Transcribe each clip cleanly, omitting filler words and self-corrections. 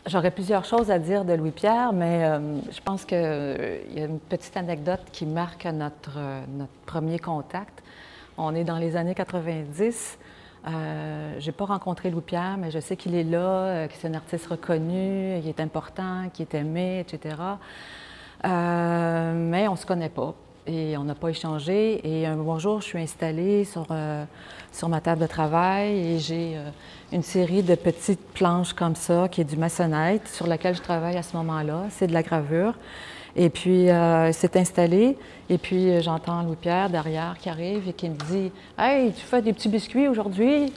J'aurais plusieurs choses à dire de Louis-Pierre, mais je pense qu'il y a une petite anecdote qui marque notre premier contact. On est dans les années 90. Je n'ai pas rencontré Louis-Pierre, mais je sais qu'il est là, que c'est un artiste reconnu, qu'il est important, qu'il est aimé, etc. Mais on ne se connaît pas et on n'a pas échangé. Et un bonjour, je suis installée sur ma table de travail et j'ai une série de petites planches comme ça, qui est du maçonnette, sur laquelle je travaille à ce moment-là. C'est de la gravure. Et puis, c'est installé. Et puis, j'entends Louis-Pierre derrière qui arrive et qui me dit « Hey, tu fais des petits biscuits aujourd'hui? »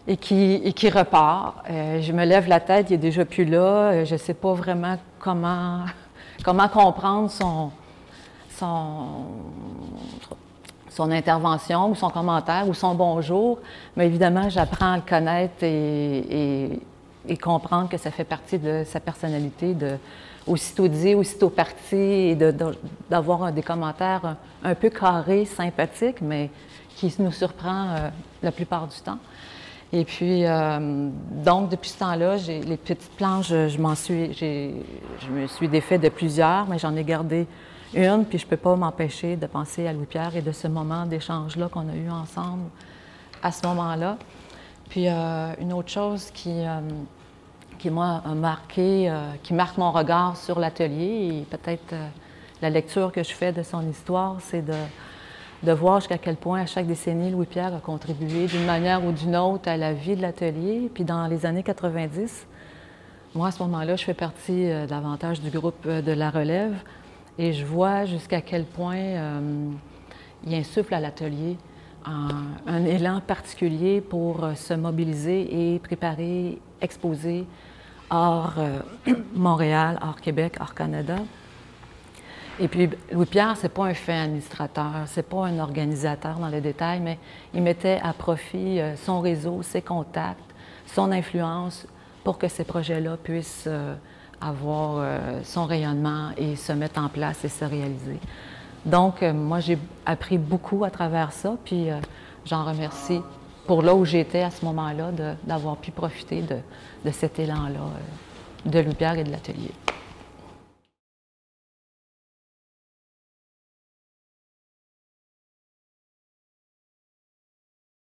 et qui repart. Je me lève la tête, il n'est déjà plus là. Je ne sais pas vraiment comment comprendre son intervention ou son commentaire ou son bonjour. Mais évidemment, j'apprends à le connaître et comprendre que ça fait partie de sa personnalité de aussitôt dit, aussitôt parti, et d'avoir des commentaires un peu carrés, sympathiques, mais qui nous surprend la plupart du temps. Et puis, donc, depuis ce temps-là, les petites planches, je me suis défait de plusieurs, mais j'en ai gardé une, puis je ne peux pas m'empêcher de penser à Louis-Pierre et de ce moment d'échange-là qu'on a eu ensemble à ce moment-là. Puis, une autre chose qui moi, a marqué, qui marque mon regard sur l'atelier, et peut-être la lecture que je fais de son histoire, c'est de voir jusqu'à quel point, à chaque décennie, Louis-Pierre a contribué d'une manière ou d'une autre à la vie de l'atelier. Puis dans les années 90, moi, à ce moment-là, je fais partie davantage du groupe de la relève et je vois jusqu'à quel point il insuffle à l'atelier un élan particulier pour se mobiliser et préparer, exposer hors Montréal, hors Québec, hors Canada. Et puis, Louis-Pierre, c'est pas un fin administrateur, c'est pas un organisateur dans les détails, mais il mettait à profit son réseau, ses contacts, son influence pour que ces projets-là puissent avoir son rayonnement et se mettre en place et se réaliser. Donc, moi, j'ai appris beaucoup à travers ça, puis j'en remercie pour là où j'étais à ce moment-là, d'avoir pu profiter de cet élan-là de Louis-Pierre et de l'atelier.